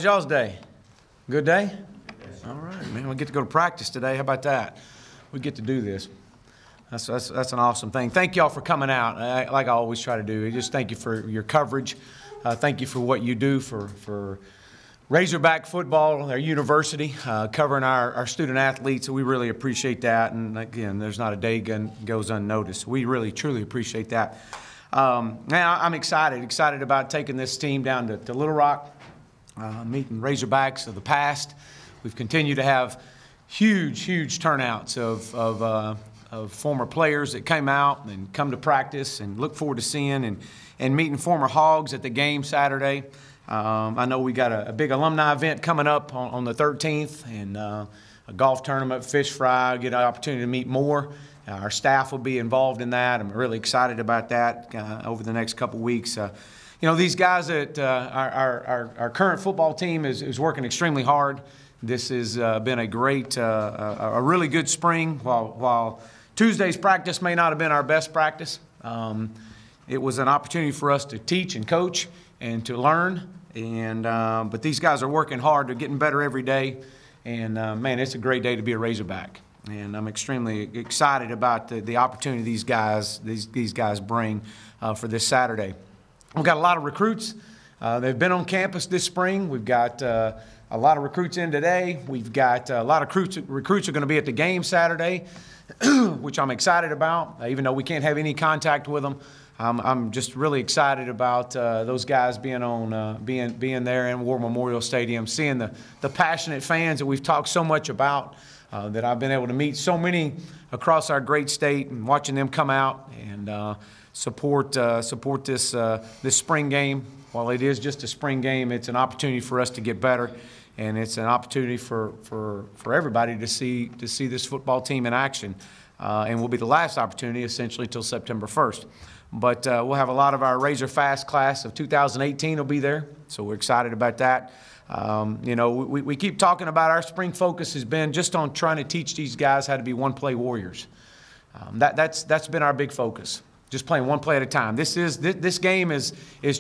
Y'all's day? Good day? All right, man. We get to go to practice today. How about that? We get to do this. That's an awesome thing. Thank y'all for coming out. Like I always try to do, just thank you for your coverage. Thank you for what you do for Razorback football, our university, covering our student athletes. We really appreciate that. And again, there's not a day goes unnoticed. We really, truly appreciate that. Now I'm excited about taking this team down to Little Rock. Meeting Razorbacks of the past. We've continued to have huge turnouts of former players that came out and come to practice, and look forward to seeing and meeting former Hogs at the game Saturday. I know we got a big alumni event coming up on the 13th, and a golf tournament, fish fry, get an opportunity to meet more. Our staff will be involved in that. I'm really excited about that over the next couple weeks. You know, these guys at our current football team is working extremely hard. This has been a great, a really good spring. While Tuesday's practice may not have been our best practice, it was an opportunity for us to teach and coach and to learn. But these guys are working hard. They're getting better every day. And, man, it's a great day to be a Razorback. And I'm extremely excited about the opportunity these guys bring for this Saturday. We've got a lot of recruits. They've been on campus this spring. We've got a lot of recruits in today. We've got a lot of recruits are going to be at the game Saturday, which I'm excited about. Even though we can't have any contact with them, I'm just really excited about those guys being there in War Memorial Stadium, seeing the passionate fans that we've talked so much about, that I've been able to meet so many across our great state, and watching them come out and support this spring game. While it is just a spring game, it's an opportunity for us to get better, and it's an opportunity for everybody to see this football team in action. And will be the last opportunity essentially till September 1st. But we'll have a lot of our Razor Fast class of 2018 will be there, so we're excited about that. You know, we keep talking about our spring focus has been just on trying to teach these guys how to be one-play warriors. That's been our big focus. Just playing one play at a time. This game is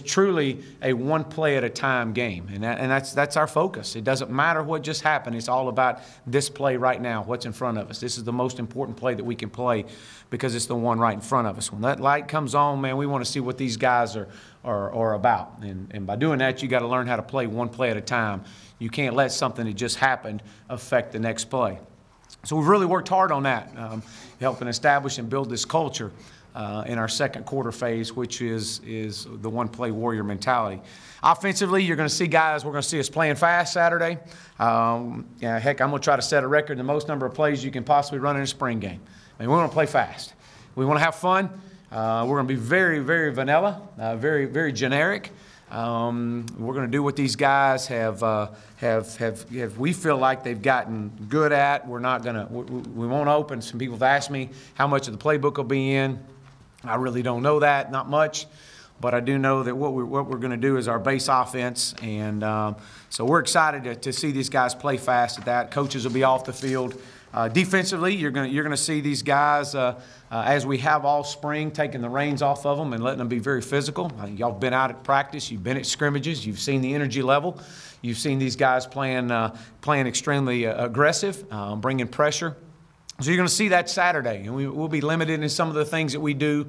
truly a one play at a time game, and that's our focus. It doesn't matter what just happened. It's all about this play right now, what's in front of us. This is the most important play that we can play because it's the one right in front of us. When that light comes on, man, we want to see what these guys are about, and by doing that, you got to learn how to play one play at a time. You can't let something that just happened affect the next play. So we've really worked hard on that, helping establish and build this culture in our second quarter phase, which is the one-play warrior mentality. Offensively, you're going to see guys, we're going to see us playing fast Saturday. Yeah, heck, I'm going to try to set a record, the most number of plays you can possibly run in a spring game. I mean, we want to play fast. We want to have fun. We're going to be very vanilla, very generic. We're going to do what these guys have we feel like they've gotten good at. We're not going to, we won't open. Some people have asked me how much of the playbook will be in. I really don't know that, not much, but I do know that what we're going to do is our base offense, and so we're excited to see these guys play fast at that. Coaches will be off the field. Defensively, you're going to see these guys as we have all spring, taking the reins off of them and letting them be very physical. Y'all have been out at practice, you've been at scrimmages, you've seen the energy level, you've seen these guys playing extremely aggressive, bringing pressure. So you're going to see that Saturday, and we'll be limited in some of the things that we do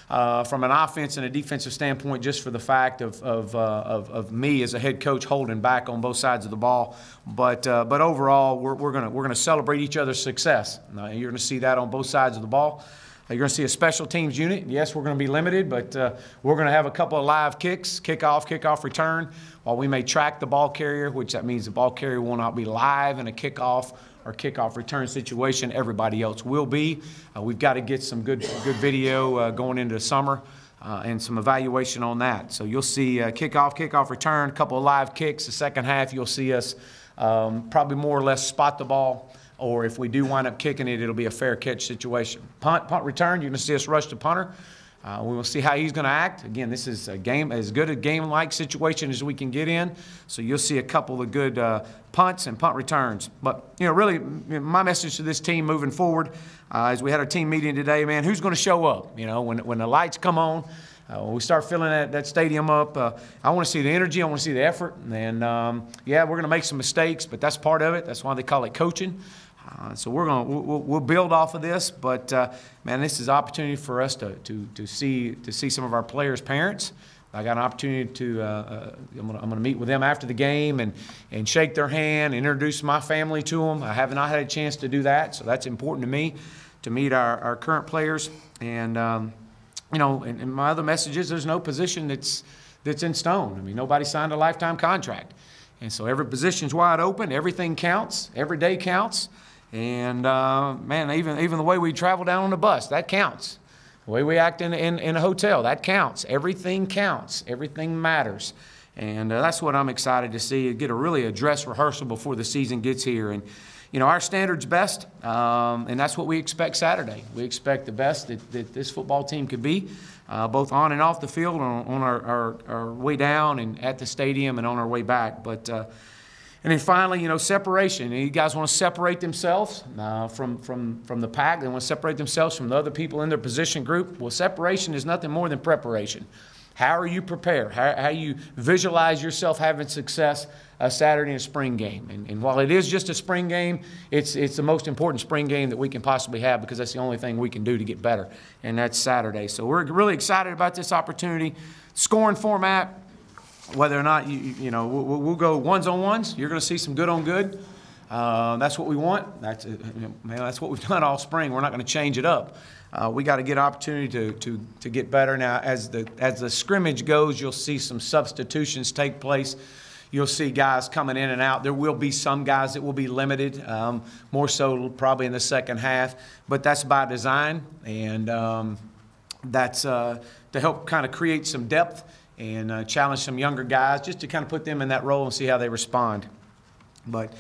from an offense and a defensive standpoint, just for the fact of me as a head coach holding back on both sides of the ball. But overall, we're going to celebrate each other's success. You're going to see that on both sides of the ball. You're going to see a special teams unit. Yes, we're going to be limited, but we're going to have a couple of live kicks, kickoff, return. While we may track the ball carrier, which that means the ball carrier will not be live in a kickoff or kickoff return situation, everybody else will be. We've got to get some good video going into the summer and some evaluation on that. So you'll see kickoff, return, a couple of live kicks. The second half, you'll see us probably more or less spot the ball, or if we do wind up kicking it, it'll be a fair catch situation. Punt return, you're going to see us rush the punter. We will see how he's going to act. Again, this is a game, as good a game-like situation as we can get in. So you'll see a couple of good punts and punt returns. But, you know, really, my message to this team moving forward, as we had our team meeting today, man, who's going to show up? You know, when the lights come on, when we start filling that stadium up, I want to see the energy. I want to see the effort. And, yeah, we're going to make some mistakes, but that's part of it. That's why they call it coaching. So we'll build off of this. But, man, this is an opportunity for us to see some of our players' parents. I got an opportunity to I'm going to meet with them after the game and shake their hand, introduce my family to them. I have not had a chance to do that, so that's important to me, to meet our current players. And, you know, and my other message is there's no position that's in stone. I mean, nobody signed a lifetime contract. And so every position's wide open. Everything counts. Every day counts. And, man, even the way we travel down on the bus, that counts. The way we act in a hotel, that counts. Everything counts. Everything matters. And that's what I'm excited to see, get a dress rehearsal before the season gets here. And, you know, our standard's best, and that's what we expect Saturday. We expect the best that this football team could be, both on and off the field, on our way down and at the stadium and on our way back. But and then finally, you know, separation. You guys want to separate themselves from the pack. They want to separate themselves from the other people in their position group. Well, separation is nothing more than preparation. How are you prepared? How you visualize yourself having success Saturday in a spring game? And while it is just a spring game, it's the most important spring game that we can possibly have, because that's the only thing we can do to get better, and that's Saturday. So we're really excited about this opportunity. Scoring format, whether or not you know, we'll go ones-on-ones. You're going to see some good-on-good. That's what we want. That's what we've done all spring. We're not going to change it up. We got to get opportunity to get better. Now, as the scrimmage goes, you'll see some substitutions take place. You'll see guys coming in and out. There will be some guys that will be limited, more so probably in the second half, but that's by design, and that's to help kind of create some depth and challenge some younger guys, just to kind of put them in that role and see how they respond. But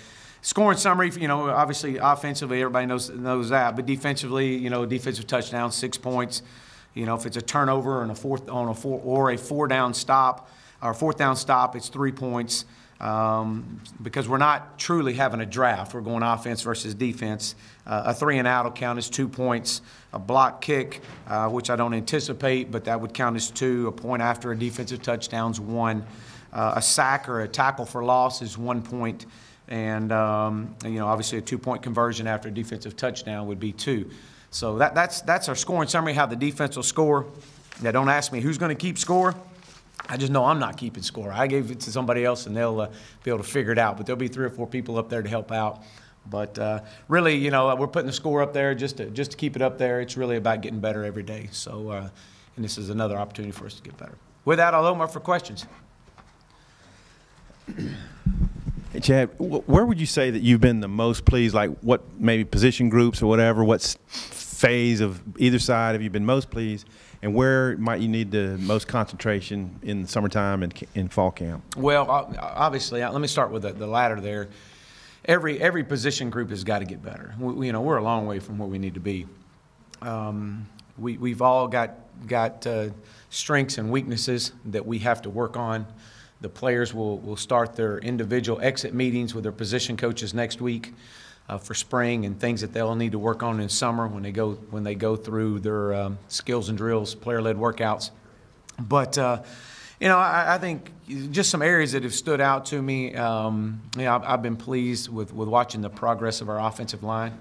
scoring summary, you know, obviously offensively everybody knows that, but defensively, you know, defensive touchdown, 6 points. You know, if it's a turnover and a fourth down stop, it's 3 points. Because we're not truly having a draft. We're going offense versus defense. A 3-and-out will count as 2 points. A block kick, which I don't anticipate, but that would count as 2. A point after a defensive touchdown's 1. A sack or a tackle for loss is 1 point. And, you know, obviously a 2-point conversion after a defensive touchdown would be 2. So that's our scoring summary, how the defense will score. Now, don't ask me who's going to keep score. I just know I'm not keeping score. I gave it to somebody else, and they'll be able to figure it out. But there'll be 3 or 4 people up there to help out. But really, you know, we're putting the score up there just to keep it up there. It's really about getting better every day. So, and this is another opportunity for us to get better. With that, I'll open up for questions. Hey, Chad, where would you say that you've been the most pleased? Like, what maybe position groups or whatever? What phase of either side have you been most pleased? And where might you need the most concentration in the summertime and in fall camp? Well, obviously, let me start with the latter there. Every position group has got to get better. You know, we're a long way from where we need to be. We've all got strengths and weaknesses that we have to work on. The players will start their individual exit meetings with their position coaches next week for spring, and things that they'll need to work on in summer when they go through their skills and drills, player-led workouts. But you know, I think just some areas that have stood out to me. You know, I've been pleased with watching the progress of our offensive line.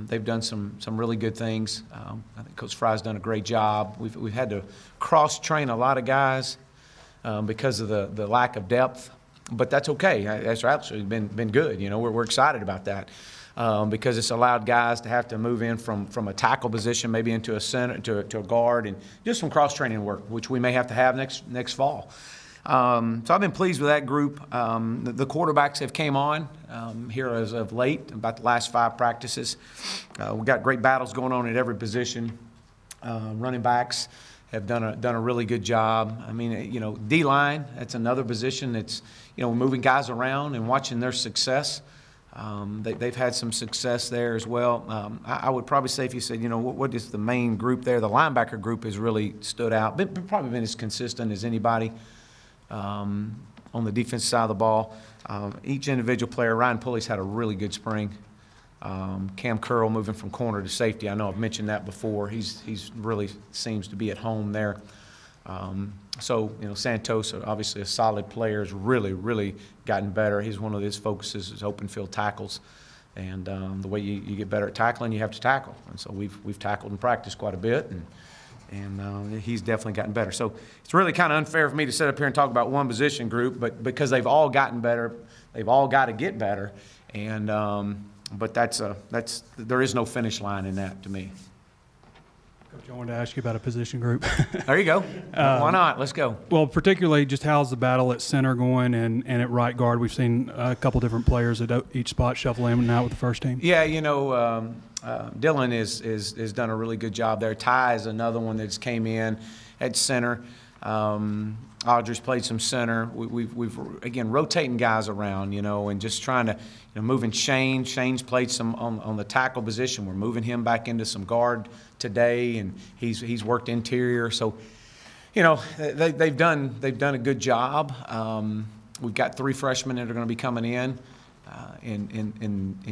They've done some really good things. I think Coach Fry's done a great job. We've had to cross-train a lot of guys because of the lack of depth. But that's okay. That's actually been good. You know, we're excited about that because it's allowed guys to have to move in from a tackle position, maybe into a center, to a guard, and just some cross-training work, which we may have to have next fall. So I've been pleased with that group. The quarterbacks have came on here as of late, about the last 5 practices. We've got great battles going on at every position. Running backs have done a really good job. I mean, you know, D-line, that's another position that's, you know, moving guys around and watching their success. They've had some success there as well. I would probably say, if you said, you know, what is the main group there, the linebacker group has really stood out. Probably been as consistent as anybody on the defensive side of the ball. Each individual player, Ryan Pulley's had a really good spring. Cam Curl moving from corner to safety. I know I've mentioned that before. He's really seems to be at home there. So, Santos, obviously a solid player, has really gotten better. He's one of his focuses is open field tackles. And the way you get better at tackling, you have to tackle. And so we've tackled in practice quite a bit, and he's definitely gotten better. So it's really kind of unfair for me to sit up here and talk about one position group, but because they've all gotten better, they've all got to get better. And but there is no finish line in that to me. Coach, I wanted to ask you about a position group. There you go. Why not? Let's go. Well, particularly just how's the battle at center going and at right guard? We've seen a couple different players at each spot shuffle in and out with the first team. Yeah, Dylan is done a really good job there. Ty is another one that just came in at center. Audrey's played some center. We've again rotating guys around, and just trying to moving Shane. Shane's played some on the tackle position. We're moving him back into some guard today, and he's worked interior. So, they've done a good job. We've got 3 freshmen that are going to be coming in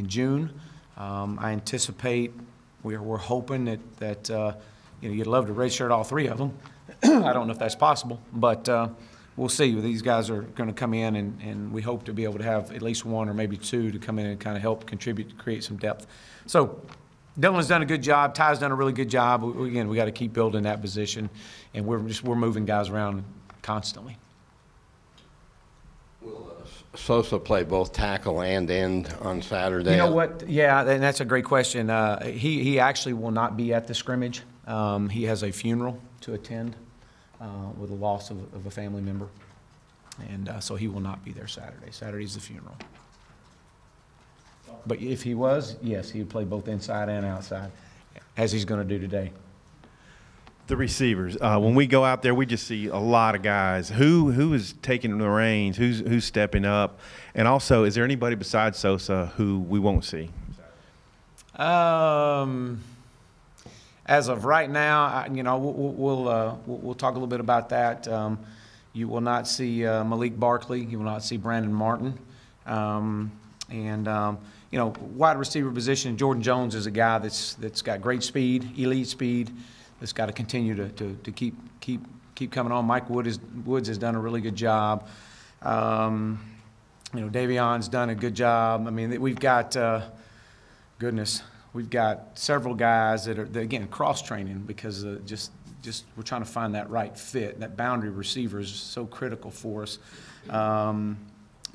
June. I anticipate we're hoping that you'd love to redshirt all 3 of them. I don't know if that's possible, but we'll see. These guys are going to come in, and we hope to be able to have at least 1 or maybe 2 to come in and kind of help contribute to create some depth. So Dylan's done a good job. Ty's done a really good job. Again, we got to keep building that position, and we're moving guys around constantly. Will Sosa play both tackle and end on Saturday? You know what? Yeah, and that's a great question. He actually will not be at the scrimmage. He has a funeral to attend with the loss of a family member, and so he will not be there Saturday. Saturday's the funeral. But if he was, yes, he would play both inside and outside, as he's going to do today. The receivers. When we go out there, we just see a lot of guys. Who is taking the reins? Who's stepping up? And also, is there anybody besides Sosa who we won't see? As of right now, we'll talk a little bit about that. You will not see Malik Barkley. You will not see Brandon Martin. Wide receiver position, Jordan Jones is a guy that's got great speed, elite speed. That's got to continue to keep coming on. Mike Woods has done a really good job. Davion's done a good job. I mean, we've got we've got several guys that again cross training because just we're trying to find that right fit. That boundary receiver is so critical for us.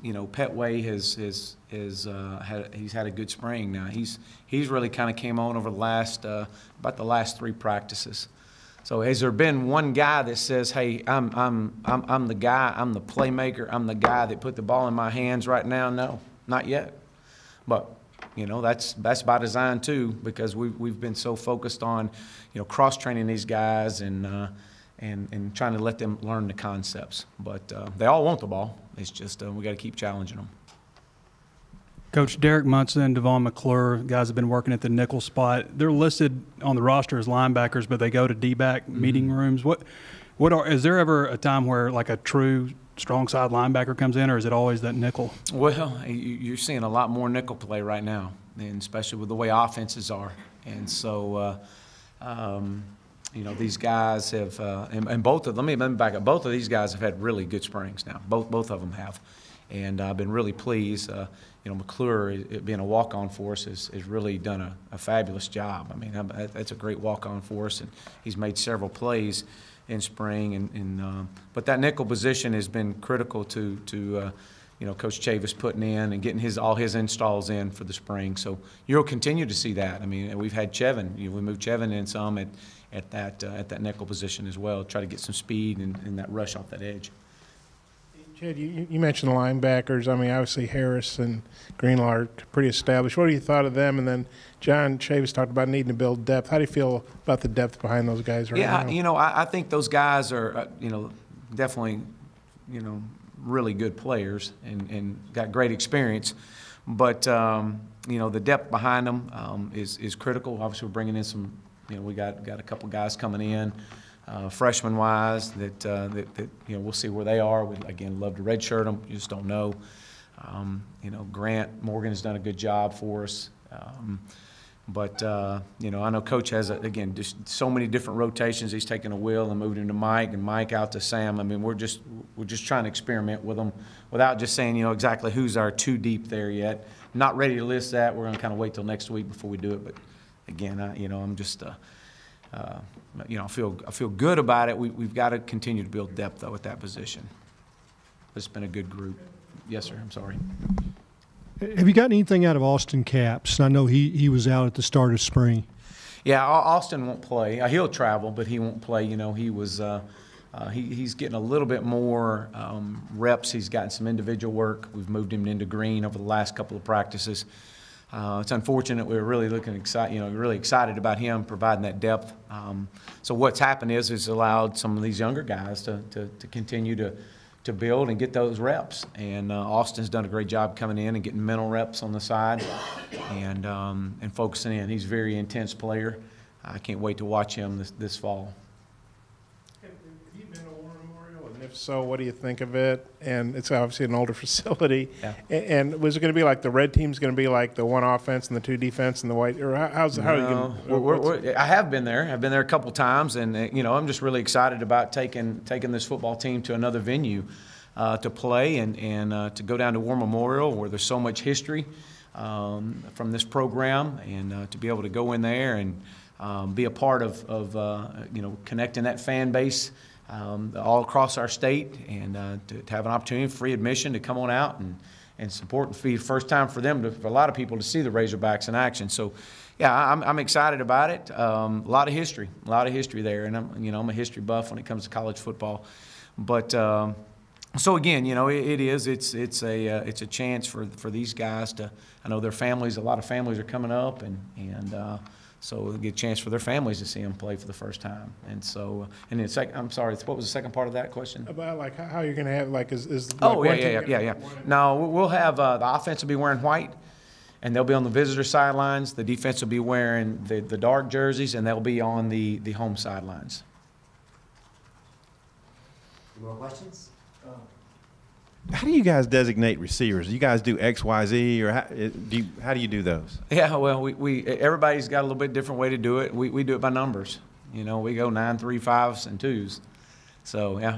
Petway he's had a good spring now. He's really kind of came on over the last about the last 3 practices. So has there been one guy that says, "Hey, I'm the guy, I'm the playmaker, I'm the guy that put the ball in my hands right now"? No, not yet. But that's by design too, because we've been so focused on cross training these guys and trying to let them learn the concepts. But they all want the ball. It's just we got to keep challenging them. Coach, Derek Munson, Devon McClure, guys have been working at the nickel spot. They're listed on the roster as linebackers, but they go to D-back meeting rooms. Is there ever a time where like a true strong side linebacker comes in, or is it always that nickel? Well, you're seeing a lot more nickel play right now, and especially with the way offenses are. And so, these guys have, and both of them, let me back up. Both of these guys have had really good springs now. Both of them have. And I've been really pleased. McClure, being a walk-on for us, has really done a fabulous job. I mean, that's a great walk-on for us, and he's made several plays in spring. But that nickel position has been critical to Coach Chavis putting in and getting all his installs in for the spring. So you'll continue to see that. I mean, we've had Chevin. We moved Chevin in some at that nickel position as well, try to get some speed and that rush off that edge. Chad, you mentioned the linebackers. I mean, obviously Harris and Greenlaw are pretty established. What do you thought of them? And then John Chavis talked about needing to build depth. How do you feel about the depth behind those guys right now? Yeah, I think those guys are, definitely, really good players and got great experience. But, the depth behind them is critical. Obviously, we're bringing in some, we got a couple guys coming in. Freshman-wise, that we'll see where they are. We again love to redshirt them. You just don't know. Grant Morgan has done a good job for us. But, you know, I know Coach has, again, just so many different rotations. He's taking a Will and moved him to Mike, and Mike out to Sam. I mean, we're just trying to experiment with them without just saying, you know, exactly who's our two deep there yet. Not ready to list that. We're going to kind of wait till next week before we do it. But, again, you know, I'm just, you know, I feel good about it. We've got to continue to build depth, though, at that position. It's been a good group. Yes, sir. I'm sorry. Have you gotten anything out of Austin Capps? I know he was out at the start of spring. Yeah, Austin won't play. He'll travel, but he won't play. You know, he was he's getting a little bit more reps. He's gotten some individual work. We've moved him into green over the last couple of practices. It's unfortunate. We're really really excited about him providing that depth. So what's happened is it's allowed some of these younger guys to continue to build and get those reps. And Austin's done a great job coming in and getting mental reps on the side and focusing in. He's a very intense player. I can't wait to watch him this fall. Have you been to War Memorial? And if so, what do you think of it? And it's obviously an older facility. Yeah. And was it going to be like the red team's going to be like the one offense and the two defense and the white? Or how are you going to? I have been there. I've been there a couple times, and you know, I'm just really excited about taking this football team to another venue to play and to go down to War Memorial, where there's so much history from this program, and to be able to go in there and be a part of you know, connecting that fan base all across our state, and to have an opportunity, free admission, to come on out and support and feed. First time for them, for a lot of people, to see the Razorbacks in action. So, yeah, I'm excited about it. A lot of history there, and I'm a history buff when it comes to college football. But so again, you know, it's a chance for these guys to. I know their families. A lot of families are coming up, and so it'll get a chance for their families to see them play for the first time. And so, and then I'm sorry, what was the second part of that question? About like how you're going to have like is like oh yeah. No, we'll have the offense will be wearing white, and they'll be on the visitor sidelines. The defense will be wearing the dark jerseys, and they'll be on the home sidelines. More questions? How do you guys designate receivers? Do you guys do X, Y, Z, or how do you do those? Yeah, well, everybody's got a little bit different way to do it. We do it by numbers. You know, we go 9, 3, 5s, and 2s. So yeah.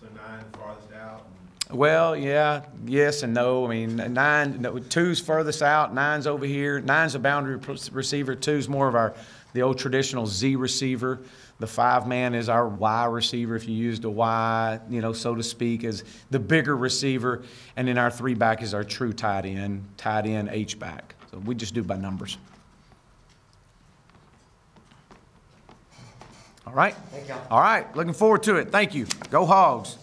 So 9 farthest out. Well, yeah, yes and no. I mean, 2's furthest out, 9's over here. 9's a boundary receiver. 2's more of the old traditional Z receiver. The 5-man is our Y receiver, if you used a Y, you know, so to speak, as the bigger receiver. And then our 3-back is our true tight end, H-back. So we just do by numbers. All right? Thank you. All right, looking forward to it. Thank you. Go Hogs.